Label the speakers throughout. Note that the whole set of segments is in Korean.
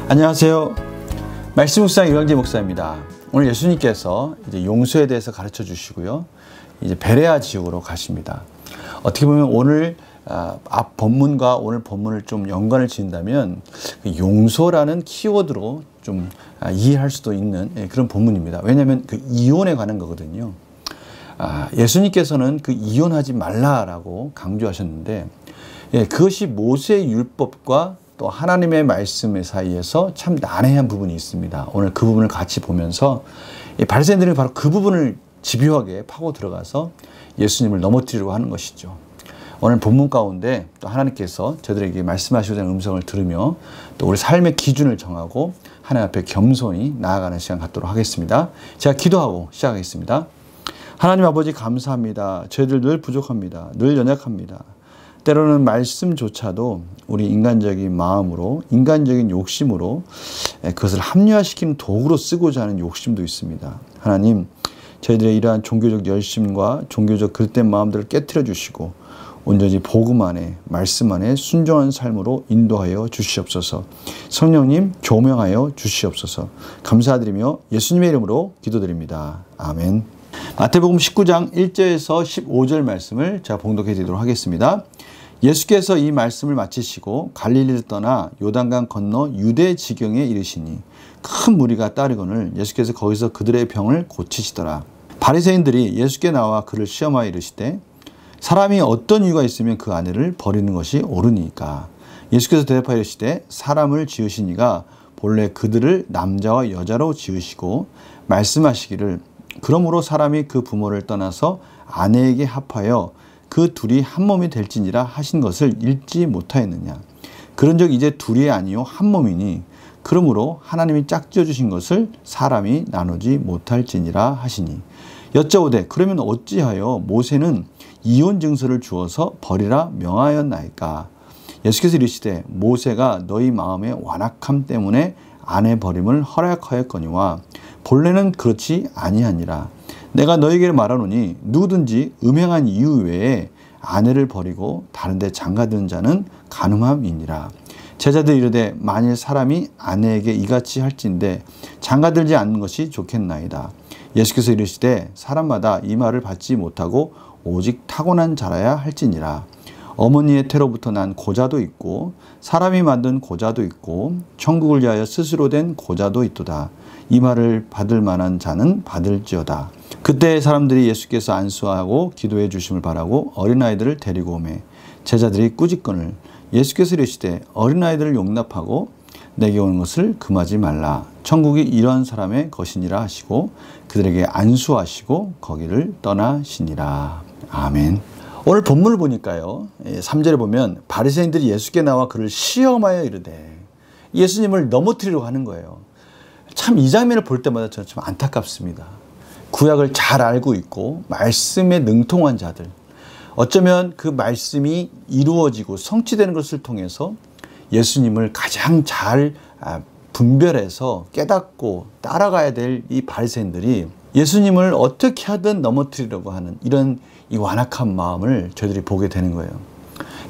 Speaker 1: 안녕하세요. 말씀 묵상 이광재 목사입니다. 오늘 예수님께서 이제 용서에 대해서 가르쳐 주시고요. 이제 베레아 지역으로 가십니다. 어떻게 보면 오늘 앞 본문과 오늘 본문을 좀 연관을 지은다면 용서라는 키워드로 좀 이해할 수도 있는 그런 본문입니다. 왜냐하면 그 이혼에 관한 거거든요. 예수님께서는 그 이혼하지 말라라고 강조하셨는데 그것이 모세의 율법과 또 하나님의 말씀 사이에서 참 난해한 부분이 있습니다. 오늘 그 부분을 같이 보면서 바리새인들이 바로 그 부분을 집요하게 파고 들어가서 예수님을 넘어뜨리려고 하는 것이죠. 오늘 본문 가운데 또 하나님께서 저들에게 말씀하시고자 하는 음성을 들으며 또 우리 삶의 기준을 정하고 하나님 앞에 겸손히 나아가는 시간 갖도록 하겠습니다. 제가 기도하고 시작하겠습니다. 하나님 아버지 감사합니다. 저희들 늘 부족합니다. 늘 연약합니다. 때로는 말씀조차도 우리 인간적인 마음으로, 인간적인 욕심으로 그것을 합리화시키는 도구로 쓰고자 하는 욕심도 있습니다. 하나님, 저희들의 이러한 종교적 열심과 종교적 그릇된 마음들을 깨트려 주시고 온전히 복음 안에, 말씀 안에 순종한 삶으로 인도하여 주시옵소서. 성령님 교명하여 주시옵소서. 감사드리며 예수님의 이름으로 기도드립니다. 아멘. 마태복음 19장 1절에서 15절 말씀을 제가 봉독해 드리도록 하겠습니다. 예수께서 이 말씀을 마치시고 갈릴리를 떠나 요단강 건너 유대 지경에 이르시니 큰 무리가 따르거늘 예수께서 거기서 그들의 병을 고치시더라. 바리새인들이 예수께 나와 그를 시험하여 이르시되 사람이 어떤 이유가 있으면 그 아내를 버리는 것이 옳으니까. 예수께서 대답하여 이르시되 사람을 지으신 이가 본래 그들을 남자와 여자로 지으시고 말씀하시기를 그러므로 사람이 그 부모를 떠나서 아내에게 합하여 그 둘이 한 몸이 될지니라 하신 것을 읽지 못하였느냐. 그런즉 이제 둘이 아니요 한 몸이니 그러므로 하나님이 짝지어 주신 것을 사람이 나누지 못할지니라 하시니. 여짜오되 그러면 어찌하여 모세는 이혼 증서를 주어서 버리라 명하였나이까. 예수께서 이르시되 모세가 너희 마음의 완악함 때문에 아내 버림을 허락하였거니와 본래는 그렇지 아니하니라. 내가 너희에게 말하노니 누구든지 음행한 이유 외에 아내를 버리고 다른 데 장가드는 자는 간음함이니라. 제자들이 이르되 만일 사람이 아내에게 이같이 할진대 장가들지 않는 것이 좋겠나이다. 예수께서 이르시되 사람마다 이 말을 받지 못하고 오직 타고난 자라야 할지니라. 어머니의 태로부터 난 고자도 있고 사람이 만든 고자도 있고 천국을 위하여 스스로 된 고자도 있도다. 이 말을 받을 만한 자는 받을지어다. 그때 사람들이 예수께서 안수하고 기도해 주심을 바라고 어린아이들을 데리고 오매 제자들이 꾸짖거늘 예수께서 이르시되 어린아이들을 용납하고 내게 오는 것을 금하지 말라. 천국이 이런 사람의 것이니라 하시고 그들에게 안수하시고 거기를 떠나시니라. 아멘. 오늘 본문을 보니까요, 3절에 보면 바리새인들이 예수께 나와 그를 시험하여 이르되 예수님을 넘어뜨리려고 하는 거예요. 참 이 장면을 볼 때마다 저는 참 안타깝습니다. 구약을 잘 알고 있고 말씀에 능통한 자들, 어쩌면 그 말씀이 이루어지고 성취되는 것을 통해서 예수님을 가장 잘 분별해서 깨닫고 따라가야 될 이 바리새인들이 예수님을 어떻게 하든 넘어뜨리려고 하는 이런 이 완악한 마음을 저희들이 보게 되는 거예요.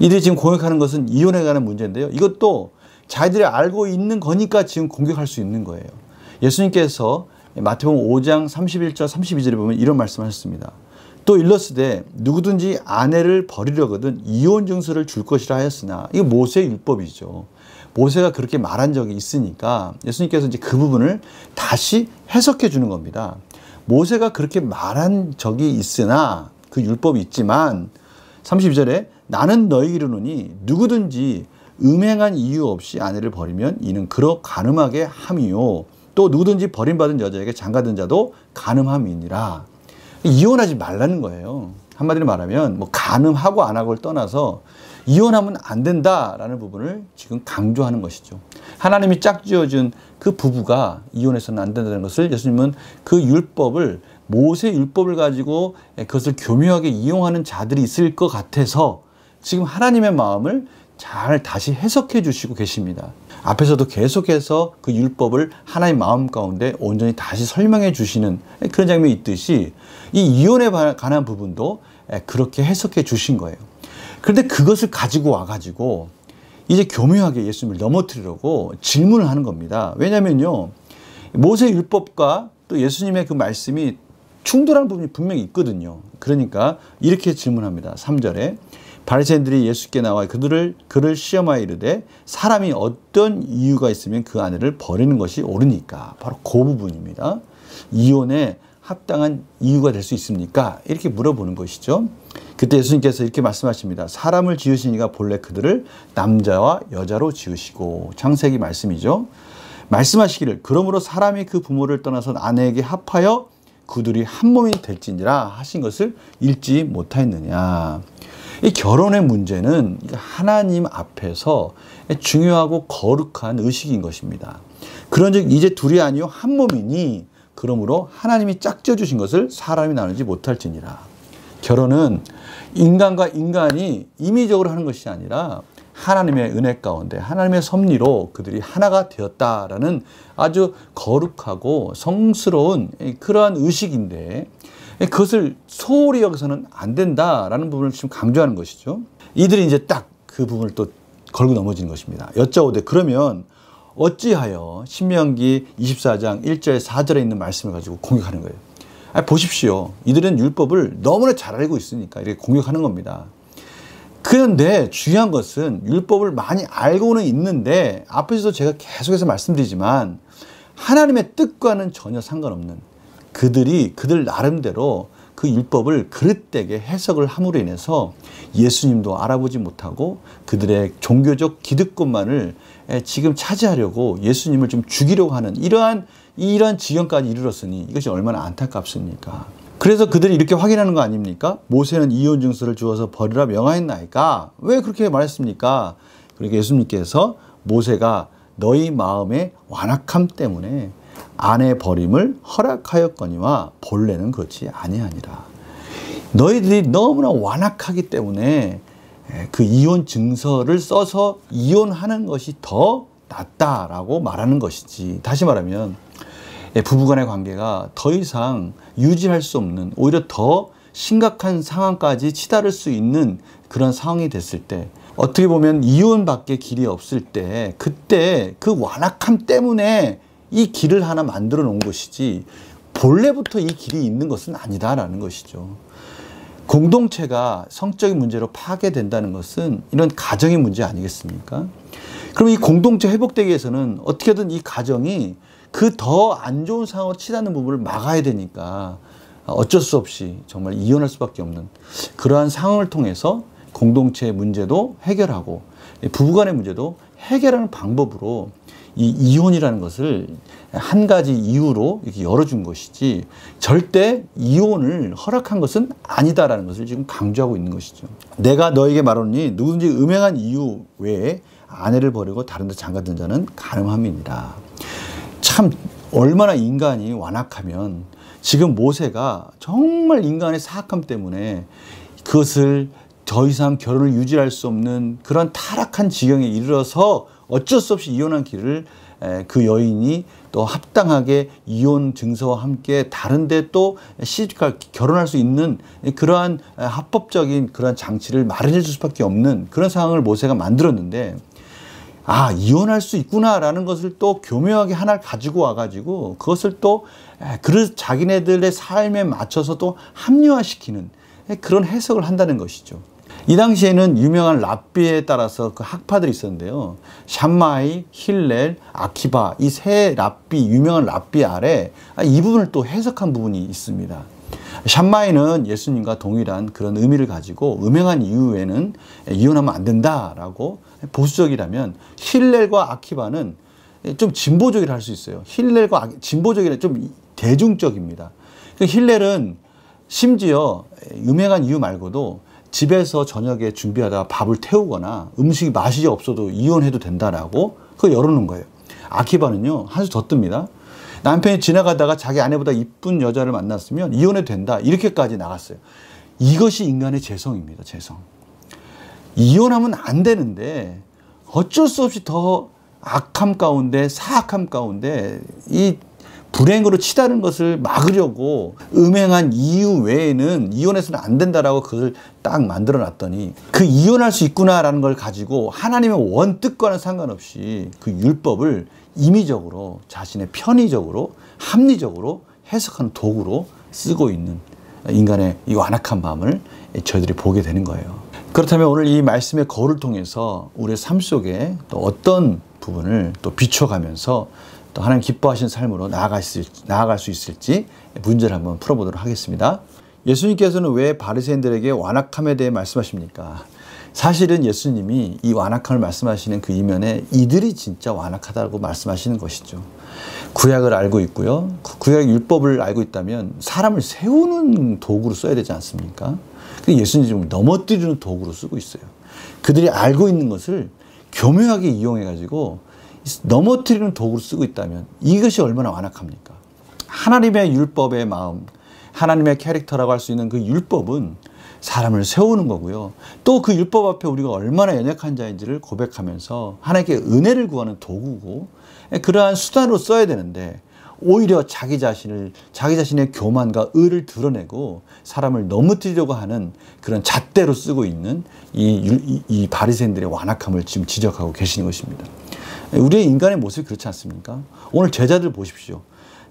Speaker 1: 이들이 지금 공격하는 것은 이혼에 관한 문제인데요. 이것도 자기들이 알고 있는 거니까 지금 공격할 수 있는 거예요. 예수님께서 마태복음 5장 31절 32절에 보면 이런 말씀하셨습니다. 또 일렀으되 누구든지 아내를 버리려거든 이혼 증서를 줄 것이라 하였으나 이거 모세의 율법이죠. 모세가 그렇게 말한 적이 있으니까 예수님께서 이제 그 부분을 다시 해석해 주는 겁니다. 모세가 그렇게 말한 적이 있으나 그 율법이 있지만 32절에 나는 너희에게 이르노니 누구든지 음행한 이유 없이 아내를 버리면 이는 그러 간음하게 함이요 또 누구든지 버림받은 여자에게 장가든 자도 간음함이니라. 이혼하지 말라는 거예요. 한마디로 말하면 뭐 간음하고 안 하고를 떠나서 이혼하면 안 된다라는 부분을 지금 강조하는 것이죠. 하나님이 짝지어준 그 부부가 이혼해서는 안 된다는 것을 예수님은 그 율법을 모세 율법을 가지고 그것을 교묘하게 이용하는 자들이 있을 것 같아서 지금 하나님의 마음을 잘 다시 해석해 주시고 계십니다. 앞에서도 계속해서 그 율법을 하나님의 마음 가운데 온전히 다시 설명해 주시는 그런 장면이 있듯이 이 이혼에 관한 부분도 그렇게 해석해 주신 거예요. 그런데 그것을 가지고 와가지고 이제 교묘하게 예수님을 넘어뜨리려고 질문을 하는 겁니다. 왜냐면요, 모세 율법과 또 예수님의 그 말씀이 충돌하는 부분이 분명히 있거든요. 그러니까 이렇게 질문합니다. 3절에 바리새인들이 예수께 나와 그를 시험하여 이르되 사람이 어떤 이유가 있으면 그 아내를 버리는 것이 옳으니까. 바로 그 부분입니다. 이혼에 합당한 이유가 될 수 있습니까? 이렇게 물어보는 것이죠. 그때 예수님께서 이렇게 말씀하십니다. 사람을 지으시니가 본래 그들을 남자와 여자로 지으시고. 창세기 말씀이죠. 말씀하시기를 그러므로 사람이 그 부모를 떠나서 아내에게 합하여 그들이 한 몸이 될지니라 하신 것을 읽지 못하였느냐. 이 결혼의 문제는 하나님 앞에서 중요하고 거룩한 의식인 것입니다. 그런즉 이제 둘이 아니요 한 몸이니 그러므로 하나님이 짝지어 주신 것을 사람이 나누지 못할지니라. 결혼은 인간과 인간이 임의적으로 하는 것이 아니라 하나님의 은혜 가운데 하나님의 섭리로 그들이 하나가 되었다라는 아주 거룩하고 성스러운 그러한 의식인데, 그것을 소홀히 여기서는 안 된다라는 부분을 지금 강조하는 것이죠. 이들이 이제 딱 그 부분을 또 걸고 넘어지는 것입니다. 여짜오되 그러면 어찌하여 신명기 24장 1절 4절에 있는 말씀을 가지고 공격하는 거예요. 보십시오. 이들은 율법을 너무나 잘 알고 있으니까 이렇게 공격하는 겁니다. 그런데 중요한 것은 율법을 많이 알고는 있는데, 앞에서도 제가 계속해서 말씀드리지만 하나님의 뜻과는 전혀 상관없는 그들 나름대로 그 율법을 그릇되게 해석을 함으로 인해서 예수님도 알아보지 못하고 그들의 종교적 기득권만을 지금 차지하려고 예수님을 좀 죽이려고 하는 이러한 지경까지 이르렀으니 이것이 얼마나 안타깝습니까? 그래서 그들이 이렇게 확인하는 거 아닙니까? 모세는 이혼 증서를 주어서 버리라 명하였나이까? 왜 그렇게 말했습니까? 그러니까 예수님께서 모세가 너희 마음의 완악함 때문에 아내 버림을 허락하였거니와 본래는 그렇지 아니하니라. 너희들이 너무나 완악하기 때문에 그 이혼 증서를 써서 이혼하는 것이 더 낫다라고 말하는 것이지. 다시 말하면 부부간의 관계가 더 이상 유지할 수 없는, 오히려 더 심각한 상황까지 치달을 수 있는 그런 상황이 됐을 때, 어떻게 보면 이혼밖에 길이 없을 때, 그때 그 완악함 때문에 이 길을 하나 만들어 놓은 것이지 본래부터 이 길이 있는 것은 아니다라는 것이죠. 공동체가 성적인 문제로 파괴된다는 것은 이런 가정의 문제 아니겠습니까? 그럼 이 공동체 회복되기 위해서는 어떻게든 이 가정이 그 더 안 좋은 상황으로 치닫는 부분을 막아야 되니까 어쩔 수 없이 정말 이혼할 수밖에 없는 그러한 상황을 통해서 공동체의 문제도 해결하고 부부간의 문제도 해결하는 방법으로 이 이혼이라는 것을 한 가지 이유로 이렇게 열어준 것이지 절대 이혼을 허락한 것은 아니다라는 것을 지금 강조하고 있는 것이죠. 내가 너에게 말하노니 누구든지 음행한 이유 외에 아내를 버리고 다른 데 장가든 자는 간음함이니라. 참 얼마나 인간이 완악하면 지금 모세가 정말 인간의 사악함 때문에 그것을 더 이상 결혼을 유지할 수 없는 그런 타락한 지경에 이르러서 어쩔 수 없이 이혼한 길을 그 여인이 또 합당하게 이혼 증서와 함께 다른데 또 시집갈 결혼할 수 있는 그러한 합법적인 그러한 장치를 마련해 줄 수밖에 없는 그런 상황을 모세가 만들었는데, 아, 이혼할 수 있구나라는 것을 또 교묘하게 하나를 가지고 와가지고 그것을 또 자기네들의 삶에 맞춰서 또 합리화시키는 그런 해석을 한다는 것이죠. 이 당시에는 유명한 랍비에 따라서 그 학파들이 있었는데요. 샴마이, 힐렐, 아키바 이 세 유명한 랍비 아래 이 부분을 또 해석한 부분이 있습니다. 샴마이는 예수님과 동일한 그런 의미를 가지고 음행한 이후에는 이혼하면 안 된다라고 보수적이라면, 힐렐과 아키바는 좀 진보적이라 할 수 있어요. 힐렐과 진보적이라 좀 대중적입니다. 힐렐은 심지어 음행한 이유 말고도 집에서 저녁에 준비하다가 밥을 태우거나 음식이 맛이 없어도 이혼해도 된다라고 그걸 열어놓은 거예요. 아키바는요, 한 수 더 뜹니다. 남편이 지나가다가 자기 아내보다 이쁜 여자를 만났으면 이혼해도 된다, 이렇게까지 나갔어요. 이것이 인간의 재성입니다. 재성. 이혼하면 안 되는데 어쩔 수 없이 더 악함 가운데, 사악함 가운데 이 불행으로 치닫는 것을 막으려고 음행한 이유 외에는 이혼해서는 안 된다라고 그것을 딱 만들어 놨더니 그 이혼할 수 있구나라는 걸 가지고 하나님의 원뜻과는 상관없이 그 율법을 임의적으로 자신의 편의적으로 합리적으로 해석하는 도구로 쓰고 있는 인간의 이 완악한 마음을 저희들이 보게 되는 거예요. 그렇다면 오늘 이 말씀의 거울을 통해서 우리의 삶 속에 또 어떤 부분을 또 비춰가면서 또 하나님 기뻐하시는 삶으로 나아갈 수 있을지 문제를 한번 풀어보도록 하겠습니다. 예수님께서는 왜 바리새인들에게 완악함에 대해 말씀하십니까? 사실은 예수님이 이 완악함을 말씀하시는 그 이면에 이들이 진짜 완악하다고 말씀하시는 것이죠. 구약을 알고 있고요. 구약 율법을 알고 있다면 사람을 세우는 도구로 써야 되지 않습니까? 근데 예수님이 좀 넘어뜨리는 도구로 쓰고 있어요. 그들이 알고 있는 것을 교묘하게 이용해가지고 넘어뜨리는 도구로 쓰고 있다면 이것이 얼마나 완악합니까? 하나님의 율법의 마음, 하나님의 캐릭터라고 할 수 있는 그 율법은 사람을 세우는 거고요. 또 그 율법 앞에 우리가 얼마나 연약한 자인지를 고백하면서 하나님께 은혜를 구하는 도구고 그러한 수단으로 써야 되는데 오히려 자기 자신의 교만과 의를 드러내고 사람을 넘어뜨리려고 하는 그런 잣대로 쓰고 있는 이 바리새인들의 완악함을 지금 지적하고 계시는 것입니다. 우리의 인간의 모습이 그렇지 않습니까? 오늘 제자들 보십시오.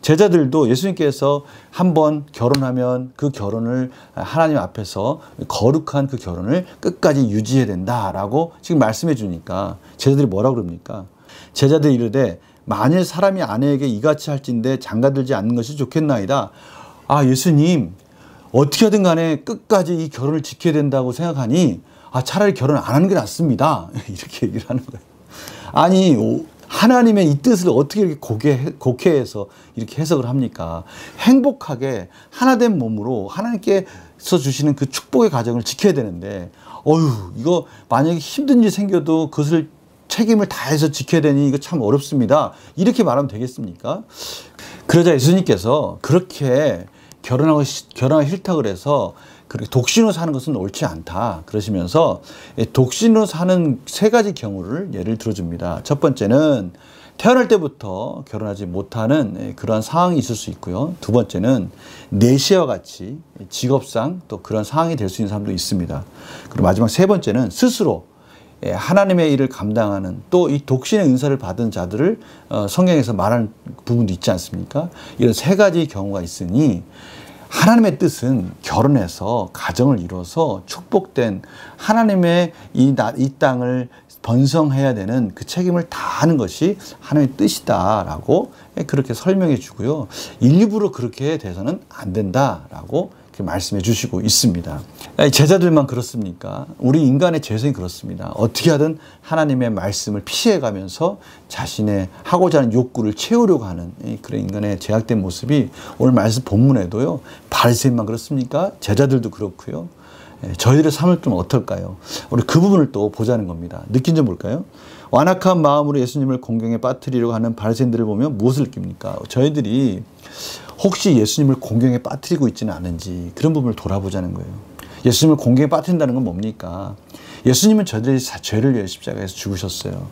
Speaker 1: 제자들도 예수님께서 한번 결혼하면 그 결혼을 하나님 앞에서 거룩한 그 결혼을 끝까지 유지해야 된다라고 지금 말씀해 주니까 제자들이 뭐라고 그럽니까? 제자들이 이르되 만일 사람이 아내에게 이같이 할진대 장가들지 않는 것이 좋겠나이다. 아, 예수님 어떻게 하든 간에 끝까지 이 결혼을 지켜야 된다고 생각하니 차라리 결혼 안 하는 게 낫습니다. 이렇게 얘기를 하는 거예요. 아니 하나님의 이 뜻을 어떻게 이렇게 곡해해서 이렇게 해석을 합니까? 행복하게 하나된 몸으로 하나님께서 주시는 그 축복의 가정을 지켜야 되는데 이거 만약에 힘든 일이 생겨도 그것을 책임을 다해서 지켜야 되니 이거 참 어렵습니다. 이렇게 말하면 되겠습니까? 그러자 예수님께서 그렇게 결혼하기 싫다 그래서 그렇게 독신으로 사는 것은 옳지 않다 그러시면서 독신으로 사는 세 가지 경우를 예를 들어줍니다. 첫 번째는 태어날 때부터 결혼하지 못하는 그러한 상황이 있을 수 있고요. 두 번째는 내시와 같이 직업상 또 그런 상황이 될 수 있는 사람도 있습니다. 그리고 마지막 세 번째는 스스로 하나님의 일을 감당하는 또 이 독신의 은사를 받은 자들을 성경에서 말하는 부분도 있지 않습니까? 이런 세 가지 경우가 있으니 하나님의 뜻은 결혼해서 가정을 이루어서 축복된 하나님의 이 땅을 번성해야 되는 그 책임을 다하는 것이 하나님의 뜻이다라고 그렇게 설명해 주고요. 일부러 그렇게 돼서는 안 된다라고 말씀해 주시고 있습니다. 제자들만 그렇습니까? 우리 인간의 죄성이 그렇습니다. 어떻게 하든 하나님의 말씀을 피해가면서 자신의 하고자 하는 욕구를 채우려고 하는 그런 인간의 제약된 모습이 오늘 말씀 본문에도요. 바리새인만 그렇습니까? 제자들도 그렇고요. 저희들의 삶을 좀 어떨까요? 우리 그 부분을 또 보자는 겁니다. 느낀 점 볼까요? 완악한 마음으로 예수님을 공경에 빠뜨리려고 하는 바리새인들을 보면 무엇을 느낍니까? 저희들이 혹시 예수님을 공경에 빠뜨리고 있지는 않은지 그런 부분을 돌아보자는 거예요. 예수님을 공경에 빠뜨린다는 건 뭡니까? 예수님은 저희들의 죄를 위해 십자가에서 죽으셨어요.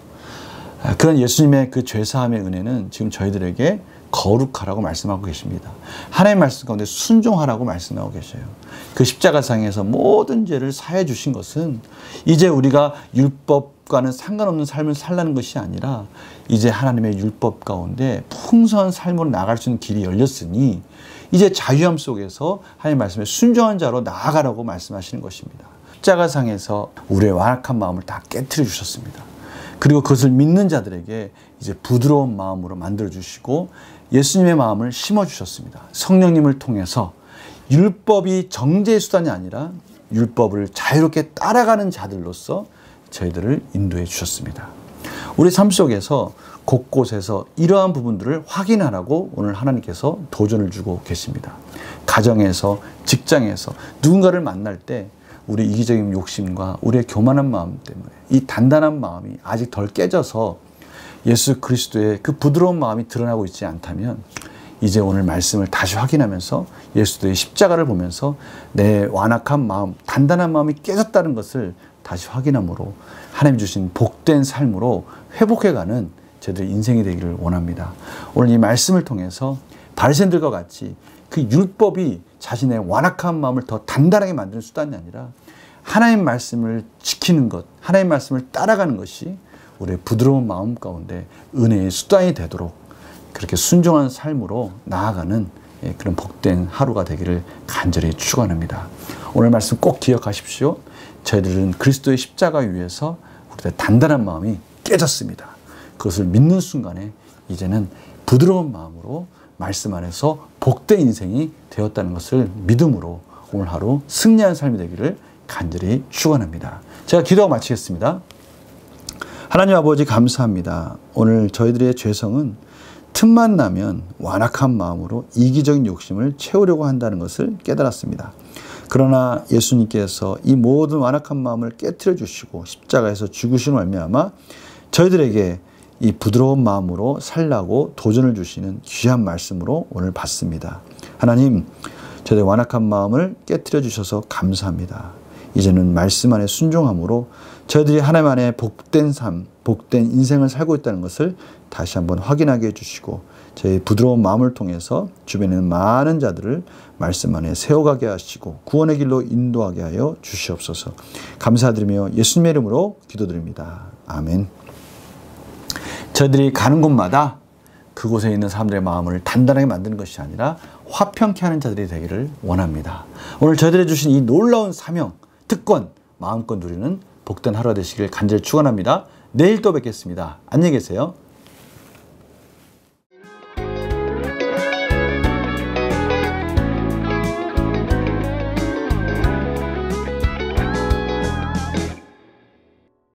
Speaker 1: 그런 예수님의 그 죄사함의 은혜는 지금 저희들에게 거룩하라고 말씀하고 계십니다. 하나님의 말씀 가운데 순종하라고 말씀하고 계셔요. 그 십자가상에서 모든 죄를 사해 주신 것은 이제 우리가 율법과는 상관없는 삶을 살라는 것이 아니라 이제 하나님의 율법 가운데 풍성한 삶으로 나아갈 수 있는 길이 열렸으니 이제 자유함 속에서 하나님의 말씀에 순종한 자로 나아가라고 말씀하시는 것입니다. 십자가상에서 우리의 완악한 마음을 다 깨트려 주셨습니다. 그리고 그것을 믿는 자들에게 이제 부드러운 마음으로 만들어 주시고 예수님의 마음을 심어 주셨습니다. 성령님을 통해서 율법이 정죄의 수단이 아니라 율법을 자유롭게 따라가는 자들로서 저희들을 인도해 주셨습니다. 우리 삶 속에서 곳곳에서 이러한 부분들을 확인하라고 오늘 하나님께서 도전을 주고 계십니다. 가정에서, 직장에서 누군가를 만날 때 우리 이기적인 욕심과 우리의 교만한 마음 때문에 이 단단한 마음이 아직 덜 깨져서 예수 그리스도의 그 부드러운 마음이 드러나고 있지 않다면 이제 오늘 말씀을 다시 확인하면서 예수도의 십자가를 보면서 내 완악한 마음, 단단한 마음이 깨졌다는 것을 다시 확인함으로 하나님 주신 복된 삶으로 회복해가는 저희들의 인생이 되기를 원합니다. 오늘 이 말씀을 통해서 바리새인들과 같이 그 율법이 자신의 완악한 마음을 더 단단하게 만드는 수단이 아니라 하나님 말씀을 지키는 것, 하나님 말씀을 따라가는 것이 우리의 부드러운 마음 가운데 은혜의 수단이 되도록 그렇게 순종한 삶으로 나아가는 그런 복된 하루가 되기를 간절히 축원합니다. 오늘 말씀 꼭 기억하십시오. 저희들은 그리스도의 십자가 위에서 우리의 단단한 마음이 깨졌습니다. 그것을 믿는 순간에 이제는 부드러운 마음으로 말씀 안에서 복된 인생이 되었다는 것을 믿음으로 오늘 하루 승리한 삶이 되기를 간절히 축원합니다. 제가 기도하고 마치겠습니다. 하나님 아버지 감사합니다. 오늘 저희들의 죄성은 틈만 나면 완악한 마음으로 이기적인 욕심을 채우려고 한다는 것을 깨달았습니다. 그러나 예수님께서 이 모든 완악한 마음을 깨트려 주시고 십자가에서 죽으심으로 말미암아 저희들에게 이 부드러운 마음으로 살라고 도전을 주시는 귀한 말씀으로 오늘 받습니다. 하나님, 저희의 완악한 마음을 깨트려 주셔서 감사합니다. 이제는 말씀 안에 순종함으로 저희들이 하나님 안에 복된 삶, 복된 인생을 살고 있다는 것을 다시 한번 확인하게 해주시고 저희 부드러운 마음을 통해서 주변에 있는 많은 자들을 말씀 안에 세워가게 하시고 구원의 길로 인도하게 하여 주시옵소서. 감사드리며 예수님의 이름으로 기도드립니다. 아멘. 저희들이 가는 곳마다 그곳에 있는 사람들의 마음을 단단하게 만드는 것이 아니라 화평케 하는 자들이 되기를 원합니다. 오늘 저희들이 주신 이 놀라운 사명, 특권, 마음껏 누리는 복된 하루가 되시길 간절히 축원합니다. 내일 또 뵙겠습니다. 안녕히 계세요.